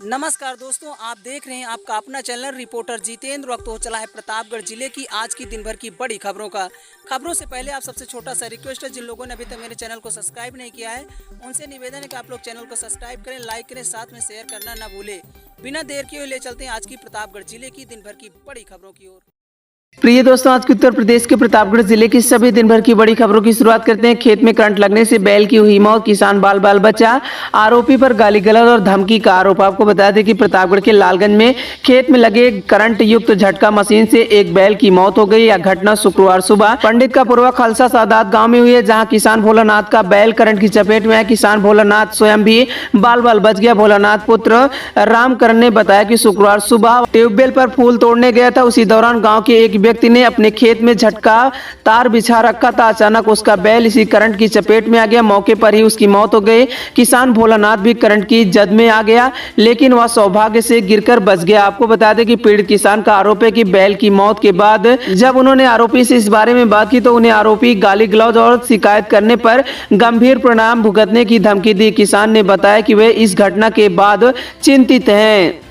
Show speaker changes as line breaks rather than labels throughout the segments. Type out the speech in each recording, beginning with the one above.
नमस्कार दोस्तों, आप देख रहे हैं आपका अपना चैनल रिपोर्टर जितेंद्र। वक्त हो चला है प्रतापगढ़ जिले की आज की दिन भर की बड़ी खबरों का। खबरों से पहले आप सबसे छोटा सा रिक्वेस्ट है, जिन लोगों ने अभी तक मेरे चैनल को सब्सक्राइब नहीं किया है उनसे निवेदन है कि आप लोग चैनल को सब्सक्राइब करें, लाइक करें, साथ में शेयर करना ना भूलें। बिना देर किए ले चलते हैं आज की प्रतापगढ़ जिले की दिन भर की बड़ी खबरों की ओर।
प्रिय दोस्तों, आज के उत्तर प्रदेश के प्रतापगढ़ जिले की सभी दिन भर की बड़ी खबरों की शुरुआत करते हैं। खेत में करंट लगने से बैल की हुई मौत, किसान बाल बाल बचा, आरोपी पर गाली गलौज और धमकी का आरोप। आपको बता दें कि प्रतापगढ़ के लालगंज में खेत में लगे करंट युक्त झटका मशीन से एक बैल की मौत हो गई। यह घटना शुक्रवार सुबह पंडित का पूर्वा खालसा सादात गाँव में हुई है, जहाँ किसान भोलानाथ का बैल करंट की चपेट में है। किसान भोलानाथ स्वयं भी बाल बाल बच गया। भोलानाथ पुत्र रामकरण ने बताया कि शुक्रवार सुबह ट्यूबवेल पर फूल तोड़ने गया था। उसी दौरान गाँव के एक व्यक्ति ने अपने खेत में झटका तार बिछा रखा था। अचानक उसका बैल इसी करंट की चपेट में आ गया। मौके पर ही उसकी मौत हो गई। किसान भोलानाथ भी करंट की जद में आ गया, लेकिन वह सौभाग्य से गिरकर बच गया। आपको बता दें कि पीड़ित किसान का आरोप है कि बैल की मौत के बाद जब उन्होंने आरोपी से इस बारे में बात की तो उन्हें आरोपी गाली गलौज और शिकायत करने पर गंभीर परिणाम भुगतने की धमकी दी। किसान ने बताया कि वे इस घटना के बाद चिंतित हैं।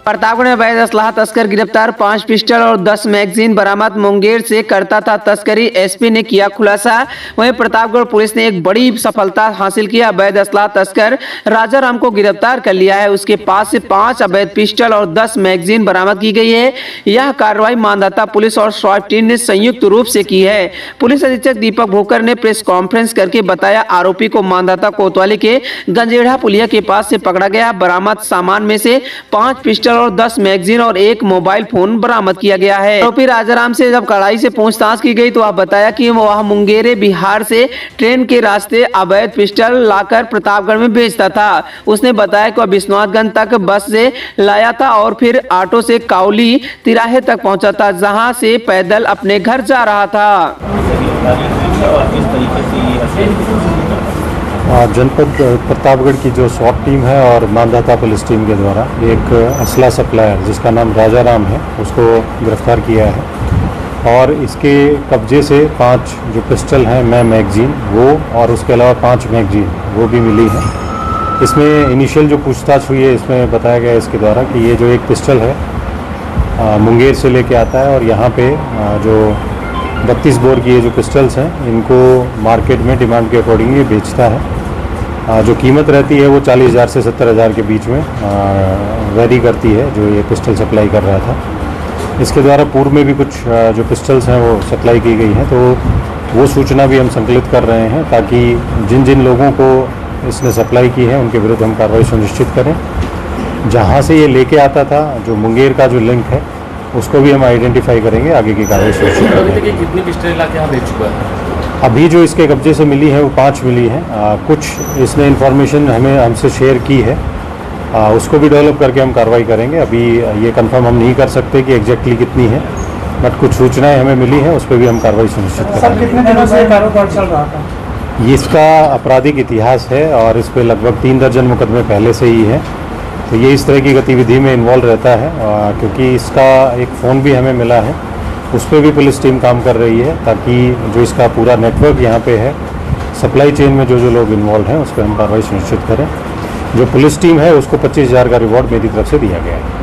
प्रतापगढ़ में अवैध असलाह तस्कर गिरफ्तार, 5 पिस्टल और 10 मैगजीन बरामद। मुंगेर से करता था तस्करी, एसपी ने किया खुलासा। वहीं प्रतापगढ़ पुलिस ने एक बड़ी सफलता हासिल किया। अवैध असलाह तस्कर राजाराम को गिरफ्तार कर लिया है। उसके पास से 5 अवैध पिस्टल और 10 मैगजीन बरामद की गई है। यह कार्रवाई मानदाता पुलिस और स्वाट टीम ने संयुक्त रूप से की है। पुलिस अधीक्षक दीपक भोकर ने प्रेस कॉन्फ्रेंस करके बताया, आरोपी को मानदाता कोतवाली के गंजेड़ा पुलिया के पास से पकड़ा गया। बरामद सामान में से 5 पिस्टल और 10 मैगजीन और एक मोबाइल फोन बरामद किया गया है। आरोपी राजाराम से जब कड़ाई से पूछताछ की गई तो वह बताया कि वह मुंगेर बिहार से ट्रेन के रास्ते अवैध पिस्टल लाकर प्रतापगढ़ में बेचता था। उसने बताया कि वह विश्वनाथगंज तक बस से लाया था और फिर ऑटो से काउली तिराहे तक पहुंचा था, जहां से पैदल अपने घर जा रहा था।
जनपद प्रतापगढ़ की जो स्वाट टीम है और मानदाता पुलिस टीम के द्वारा एक असला सप्लायर जिसका नाम राजाराम है उसको गिरफ्तार किया है और इसके कब्जे से 5 जो पिस्टल हैं मैगजीन वो और उसके अलावा 5 मैगजीन वो भी मिली है। इसमें इनिशियल जो पूछताछ हुई है इसमें बताया गया इसके द्वारा कि ये जो एक पिस्टल है मुंगेर से लेके आता है और यहाँ पे जो 32 बोर की ये जो पिस्टल्स हैं इनको मार्केट में डिमांड के अकॉर्डिंग ये बेचता है। जो कीमत रहती है वो 40,000 से 70,000 के बीच में वेरी करती है जो ये पिस्टल सप्लाई कर रहा था। इसके द्वारा पूर्व में भी कुछ जो पिस्टल्स हैं वो सप्लाई की गई हैं, तो वो सूचना भी हम संकलित कर रहे हैं ताकि जिन जिन लोगों को इसने सप्लाई की है उनके विरुद्ध हम कार्रवाई सुनिश्चित करें। जहाँ से ये लेके आता था जो मुंगेर का जो लिंक है उसको भी हम आइडेंटिफाई करेंगे, आगे की कार्रवाई सुनिश्चित करेंगे।
कितनी पिस्टल लाके यहाँ बेच चुका है?
अभी जो इसके कब्जे से मिली है वो 5 मिली है। कुछ इसने इन्फॉर्मेशन हमसे शेयर की है, उसको भी डेवलप करके हम कार्रवाई करेंगे। अभी ये कंफर्म हम नहीं कर सकते कि एग्जैक्टली कितनी है, बट कुछ सूचनाएं हमें मिली हैं, उस पर भी हम कार्रवाई सुनिश्चित करेंगे।
सर, कितने दिनों से कारोबार चल रहा था?
ये इसका आपराधिक इतिहास है और इस पर लगभग 3 दर्जन मुकदमे पहले से ही है, तो ये इस तरह की गतिविधि में इन्वॉल्व रहता है। क्योंकि इसका एक फ़ोन भी हमें मिला है, उस पर भी पुलिस टीम काम कर रही है ताकि जो इसका पूरा नेटवर्क यहाँ पे है, सप्लाई चेन में जो लोग इन्वॉल्व हैं उस पर हम कार्रवाई सुनिश्चित करें। जो पुलिस टीम है उसको 25,000 का रिवॉर्ड मेरी तरफ से दिया गया है।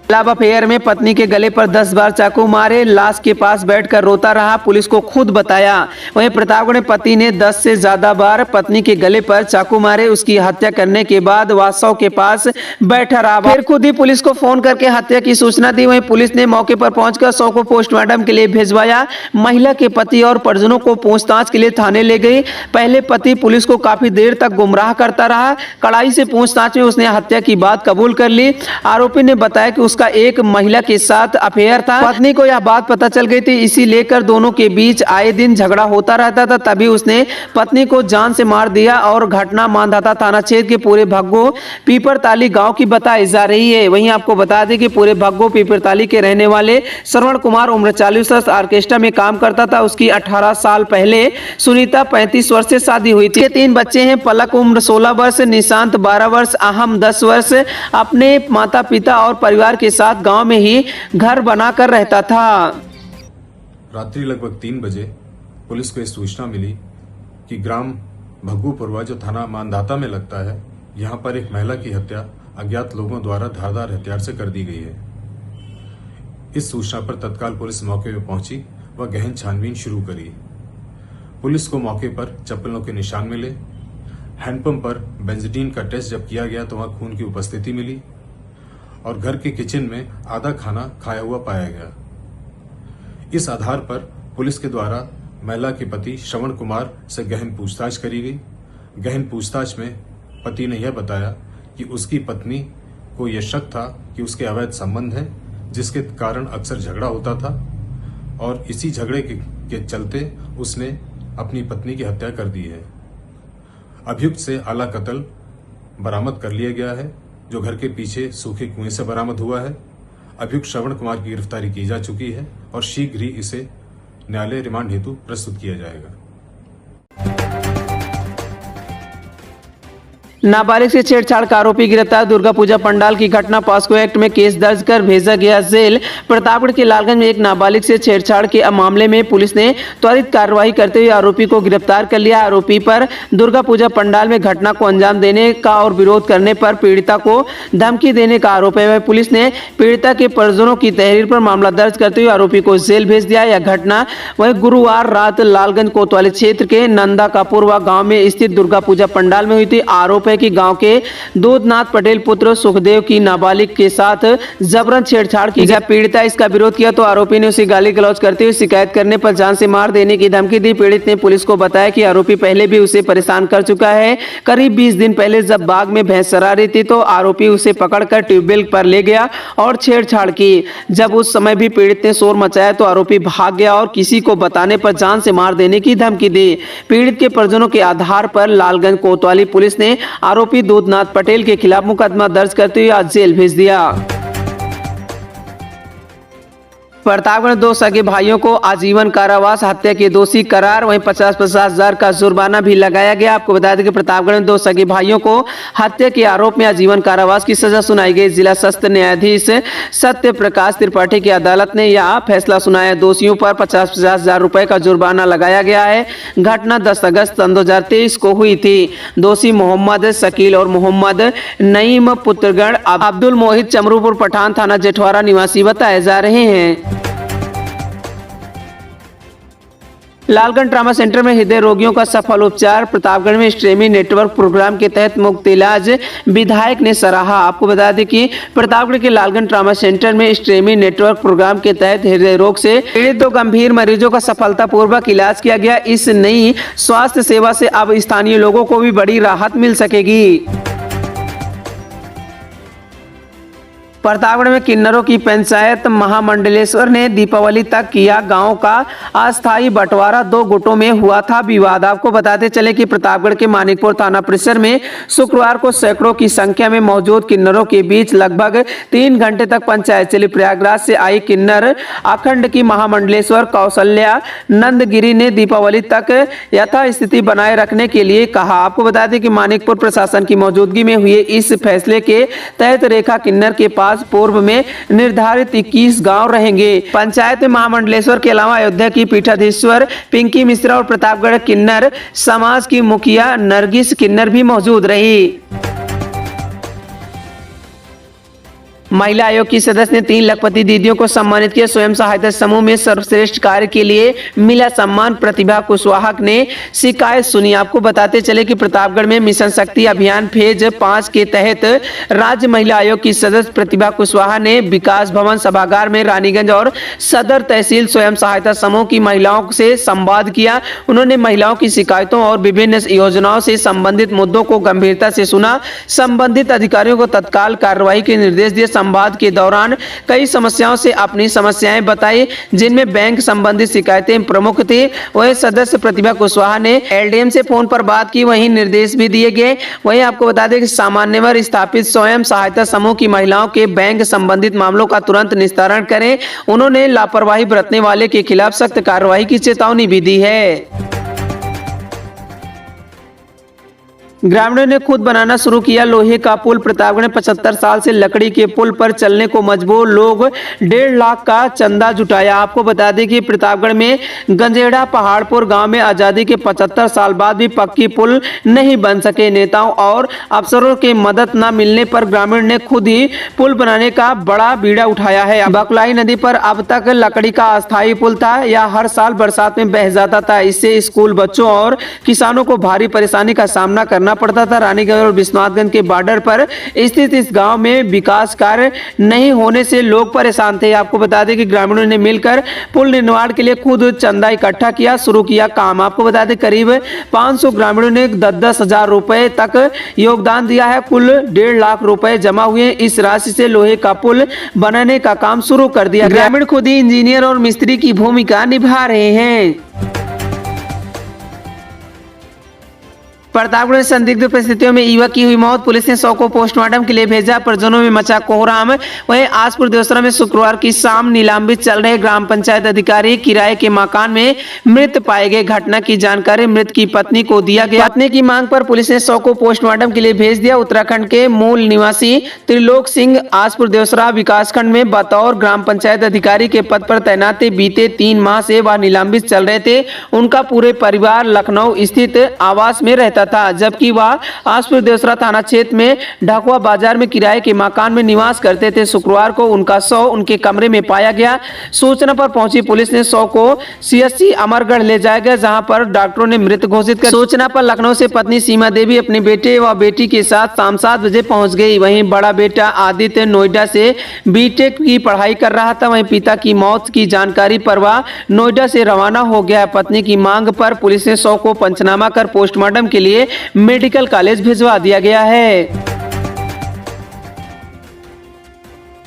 लव अफेयर में पत्नी के गले पर 10 बार चाकू मारे, लाश के पास बैठकर रोता रहा, पुलिस को खुद बताया। वहीं प्रतापगढ़ में पति ने 10 से ज्यादा बार पत्नी के गले पर चाकू मारे, उसकी हत्या करने के बाद वह शव के पास बैठा रहा, फिर खुद ही पुलिस को फोन करके हत्या की सूचना दी। वहीं पुलिस ने मौके पर पहुंचकर शव को पोस्टमार्टम के लिए भिजवाया। महिला के पति और परिजनों को पूछताछ के लिए थाने ले गई। पहले पति पुलिस को काफी देर तक गुमराह करता रहा। कड़ाई से पूछताछ में उसने हत्या की बात कबूल कर ली। आरोपी ने बताया कि उसका एक महिला के साथ अफेयर था। पत्नी को यह बात पता चल गई थी, इसी लेकर दोनों के बीच आए दिन झगड़ा होता रहता था। तभी उसने पत्नी को जान से मार दिया और घटना मानदाता थाना क्षेत्र के पूरे भग्गो पीपरताली गांव की बताई जा रही है। वहीं आपको बता दें कि पूरे भग्गो पीपरताली के रहने वाले श्रवण कुमार उम्र 40 वर्ष ऑर्केस्ट्रा में काम करता था। उसकी 18 साल पहले सुनीता 35 वर्ष से शादी हुई थी। 3 बच्चे हैं, पलक उम्र 16 वर्ष, निशांत 12 वर्ष, अहम 10 वर्ष। अपने माता पिता और परिवार के साथ गांव में ही घर बनाकर रहता था।
रात्रि लगभग 3 बजे पुलिस को इस सूचना मिली कि ग्राम भग्गूपुरवा जो थाना मानधाता में लगता है, यहाँ पर एक महिला की हत्या अज्ञात लोगों द्वारा धारदार हथियार से कर दी गई है। इस सूचना पर तत्काल पुलिस मौके पर पहुंची व गहन छानबीन शुरू करी। पुलिस को मौके पर चप्पलों के निशान मिले। हैंडपंप पर बेंजीडीन का टेस्ट जब किया गया तो वहां खून की उपस्थिति मिली और घर के किचन में आधा खाना खाया हुआ पाया गया। इस आधार पर पुलिस के द्वारा महिला के पति श्रवण कुमार से गहन पूछताछ करी गई। गहन पूछताछ में पति ने यह बताया कि उसकी पत्नी को यह शक था कि उसके अवैध संबंध है, जिसके कारण अक्सर झगड़ा होता था और इसी झगड़े के चलते उसने अपनी पत्नी की हत्या कर दी है। अभियुक्त से आला कत्ल बरामद कर लिया गया है, जो घर के पीछे सूखे कुएं से बरामद हुआ है। अभियुक्त श्रवण कुमार की गिरफ्तारी की जा चुकी है और शीघ्र ही इसे न्यायालय रिमांड हेतु प्रस्तुत किया जाएगा।
नाबालिग से छेड़छाड़ का आरोपी गिरफ्तार। दुर्गा पूजा पंडाल की घटना, पॉस्को एक्ट में केस दर्ज कर भेजा गया जेल। प्रतापगढ़ के लालगंज में एक नाबालिग से छेड़छाड़ के मामले में पुलिस ने त्वरित कार्रवाई करते हुए आरोपी को गिरफ्तार कर लिया। आरोपी पर दुर्गा पूजा पंडाल में घटना को अंजाम देने का और विरोध करने पर पीड़िता को धमकी देने का आरोप है। पुलिस ने पीड़िता के परिजनों की तहरीर पर मामला दर्ज करते हुए आरोपी को जेल भेज दिया। यह घटना वह गुरुवार रात लालगंज कोतवाली क्षेत्र के नंदा कापुरवा गाँव में स्थित दुर्गा पूजा पंडाल में हुई थी। आरोप कि गांव के दूधनाथ पटेल पुत्र सुखदेव की नाबालिग के साथ जबरन छेड़छाड़ की गई। पीड़िता इसका विरोध किया तो आरोपी ने उसे गाली गलौज करते हुए शिकायत करने पर जान से मार देने की धमकी दी। पीड़ित ने पुलिस को बताया कि आरोपी पहले भी उसे परेशान कर चुका है। करीब 20 दिन पहले जब बाग में भैंस चरा रही थी तो आरोपी उसे पकड़कर ट्यूबवेल पर ले गया और छेड़छाड़ की। जब उस समय भी पीड़ित ने शोर मचाया तो आरोपी भाग गया और किसी को बताने पर जान से मार देने की धमकी दी। पीड़ित के परिजनों के आधार पर लालगंज कोतवाली पुलिस ने आरोपी दूधनाथ पटेल के खिलाफ मुकदमा दर्ज करते हुए आज जेल भेज दिया। प्रतापगढ़ 2 सगे भाइयों को आजीवन कारावास, हत्या के दोषी करार, वहीं 50-50 हजार का जुर्माना भी लगाया गया। आपको बता दें कि प्रतापगढ़ में 2 सगे भाइयों को हत्या के आरोप में आजीवन कारावास की सजा सुनाई गई। जिला सत्र न्यायाधीश सत्य प्रकाश त्रिपाठी की अदालत ने यह फैसला सुनाया। दोषियों पर 50-50 हजार रुपए का जुर्माना लगाया गया है। घटना 10 अगस्त 2023 को हुई थी। दोषी मोहम्मद शकील और मोहम्मद नईम पुत्रगढ़ अब्दुल मोहित चमरूपुर पठान थाना जेठवारा निवासी बताए जा रहे हैं। लालगंज ट्रामा सेंटर में हृदय रोगियों का सफल उपचार। प्रतापगढ़ में स्ट्रीमी नेटवर्क प्रोग्राम के तहत मुफ्त इलाज, विधायक ने सराहा। आपको बता दें कि प्रतापगढ़ के लालगंज ट्रामा सेंटर में स्ट्रीमी नेटवर्क प्रोग्राम के तहत हृदय रोग से पीड़ित 2 गंभीर मरीजों का सफलतापूर्वक इलाज किया गया। इस नई स्वास्थ्य सेवा से अब स्थानीय लोगों को भी बड़ी राहत मिल सकेगी। प्रतापगढ़ में किन्नरों की पंचायत महामंडलेश्वर ने दीपावली तक किया गांव का अस्थायी बंटवारा। 2 गुटों में हुआ था विवाद। आपको बताते चले कि प्रतापगढ़ के मानिकपुर थाना परिसर में शुक्रवार को सैकड़ों की संख्या में मौजूद किन्नरों के बीच लगभग 3 घंटे तक पंचायत चली। प्रयागराज से आई किन्नर अखंड की महामंडलेश्वर कौशल्या नंदगिरी ने दीपावली तक यथास्थिति बनाए रखने के लिए कहा। आपको बता दें कि मानिकपुर प्रशासन की मौजूदगी में हुए इस फैसले के तहत रेखा किन्नर के पास पूर्व में निर्धारित 21 गांव रहेंगे। पंचायत में महामंडलेश्वर के अलावा अयोध्या की पीठाधीश्वर पिंकी मिश्रा और प्रतापगढ़ किन्नर समाज की मुखिया नरगिस किन्नर भी मौजूद रही। महिला आयोग की सदस्य ने 3 लखपति दीदियों को सम्मानित किया। स्वयं सहायता समूह में सर्वश्रेष्ठ कार्य के लिए मिला सम्मान। प्रतिभा कुशवाहा ने शिकायत सुनी। आपको बताते चले कि प्रतापगढ़ में मिशन शक्ति अभियान फेज 5 के तहत राज्य महिला आयोग की सदस्य प्रतिभा कुशवाहा ने विकास भवन सभागार में रानीगंज और सदर तहसील स्वयं सहायता समूह की महिलाओं से संवाद किया। उन्होंने महिलाओं की शिकायतों और विभिन्न योजनाओं से संबंधित मुद्दों को गंभीरता से सुना। संबंधित अधिकारियों को तत्काल कार्रवाई के निर्देश दिए। संवाद के दौरान कई समस्याओं से अपनी समस्याएं बताई, जिनमें बैंक संबंधित शिकायतें प्रमुख थी। वहीं सदस्य प्रतिभा कुशवाहा ने एलडीएम से फोन पर बात की, वहीं निर्देश भी दिए गए। वहीं आपको बता दें कि सामान्य वर्ग स्थापित स्वयं सहायता समूह की महिलाओं के बैंक संबंधित मामलों का तुरंत निस्तारण करें। उन्होंने लापरवाही बरतने वाले के खिलाफ सख्त कार्रवाई की चेतावनी भी दी है। ग्रामीणों ने खुद बनाना शुरू किया लोहे का पुल। प्रतापगढ़ में 75 साल से लकड़ी के पुल पर चलने को मजबूर लोग 1.5 लाख का चंदा जुटाया। आपको बता दें कि प्रतापगढ़ में गंजेड़ा पहाड़पुर गांव में आजादी के 75 साल बाद भी पक्की पुल नहीं बन सके। नेताओं और अफसरों के मदद न मिलने पर ग्रामीण ने खुद ही पुल बनाने का बड़ा बीड़ा उठाया है। बकलाई नदी पर अब तक लकड़ी का अस्थायी पुल था, यह हर साल बरसात में बह जाता था। इससे स्कूल बच्चों और किसानों को भारी परेशानी का सामना करना पड़ता था। रानीगंज और विश्वनाथगंज के बॉर्डर पर स्थित इस गांव में विकास कार्य नहीं होने से लोग परेशान थे। आपको बता दें कि ग्रामीणों ने मिलकर पुल निर्माण के लिए खुद चंदा इकट्ठा किया, शुरू किया काम। आपको बता दें करीब 500 ग्रामीणों ने 10-10 हजार रुपए तक योगदान दिया है। कुल 1.5 लाख रुपए जमा हुए। इस राशि से लोहे का पुल बनाने का काम शुरू कर दिया। ग्रामीण खुद ही इंजीनियर और मिस्त्री की भूमिका निभा रहे हैं। प्रतापगढ़ में संदिग्ध परिस्थितियों में युवक की हुई मौत, पुलिस ने 100 को पोस्टमार्टम के लिए भेजा। परिजनों में मचा कोहराम। वहीं आसपुर देवसरा में शुक्रवार की शाम निलंबित चल रहे ग्राम पंचायत अधिकारी किराए के मकान में मृत पाए गए। घटना की जानकारी मृत की पत्नी को दिया गया। पत्नी की मांग पर पुलिस ने 100 को पोस्टमार्टम के लिए भेज दिया। उत्तराखंड के मूल निवासी त्रिलोक सिंह आसपुर देवसरा विकासखंड में बतौर ग्राम पंचायत अधिकारी के पद पर तैनात थे। बीते 3 माह से वह निलंबित चल रहे थे। उनका पूरे परिवार लखनऊ स्थित आवास में रहता था, जबकि वह आसपुर देवसरा थाना क्षेत्र में ढाकुआ बाजार में किराए के मकान में निवास करते थे। शुक्रवार को उनका शव उनके कमरे में पाया गया। सूचना पर पहुंची पुलिस ने शव को सीएचसी अमरगढ़ ले जाया गया, जहां पर डॉक्टरों ने मृत घोषित कर। सूचना पर लखनऊ से पत्नी सीमा देवी अपने बेटे व बेटी के साथ शाम 7 बजे पहुंच गई। वहीं बड़ा बेटा आदित्य नोएडा से बीटेक की पढ़ाई कर रहा था। वहीं पिता की मौत की जानकारी पर वह नोएडा से रवाना हो गया। पत्नी की मांग पर पुलिस ने शव को पंचनामा कर पोस्टमार्टम के लिए मेडिकल कॉलेज भिजवा दिया गया है।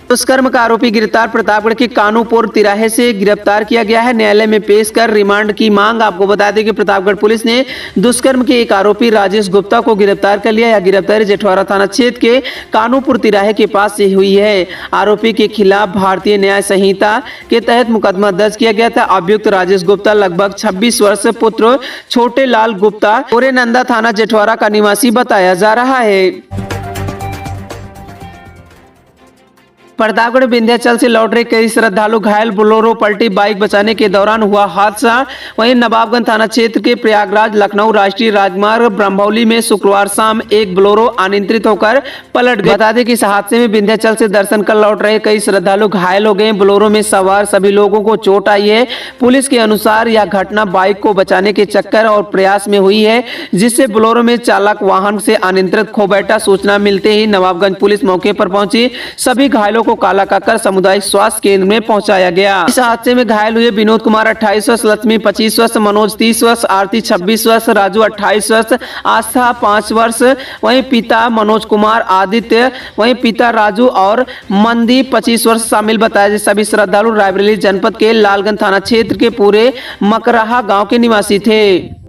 दुष्कर्म का आरोपी गिरफ्तार। प्रतापगढ़ के कानूपुर तिराहे से गिरफ्तार किया गया है। न्यायालय में पेश कर रिमांड की मांग। आपको बता दें कि प्रतापगढ़ पुलिस ने दुष्कर्म के एक आरोपी राजेश गुप्ता को गिरफ्तार कर लिया। यह गिरफ्तारी जेठौरा थाना क्षेत्र के कानूपुर तिराहे के पास से हुई है। आरोपी के खिलाफ भारतीय न्याय संहिता के तहत मुकदमा दर्ज किया गया था। अभियुक्त राजेश गुप्ता लगभग 26 वर्ष पुत्र छोटे लाल गुप्ता ओरेनंदा थाना जेठौरा का निवासी बताया जा रहा है। प्रतापगढ़ विंध्याचल से लौट रहे कई श्रद्धालु घायल। बोलेरो पलटी, बाइक बचाने के दौरान हुआ हादसा। वहीं नवाबगंज थाना क्षेत्र के प्रयागराज लखनऊ राष्ट्रीय राजमार्ग ब्रह्मौली में शुक्रवार शाम एक बोलेरो अनियंत्रित होकर पलट गई। बता दें कि इस हादसे में विंध्याचल से दर्शन कर लौट रहे कई श्रद्धालु घायल हो गए। बोलेरो में सवार सभी लोगों को चोट आई है। पुलिस के अनुसार यह घटना बाइक को बचाने के चक्कर और प्रयास में हुई है, जिससे बोलेरो में चालक वाहन से अनियंत्रित खो बैठा। सूचना मिलते ही नवाबगंज पुलिस मौके पर पहुंची। सभी घायलों को काला काकर सामुदायिक स्वास्थ्य केंद्र में पहुंचाया गया। इस हादसे में घायल हुए विनोद कुमार 28 वर्ष, लक्ष्मी 25 वर्ष, मनोज 30 वर्ष, आरती 26 वर्ष, राजू 28 वर्ष, आस्था 5 वर्ष। वहीं पिता मनोज कुमार, आदित्य, वहीं पिता राजू और मनदीप 25 वर्ष शामिल बताया। सभी श्रद्धालु रायबरेली जनपद के लालगंज थाना क्षेत्र के पूरे मकराहा गांव के निवासी थे।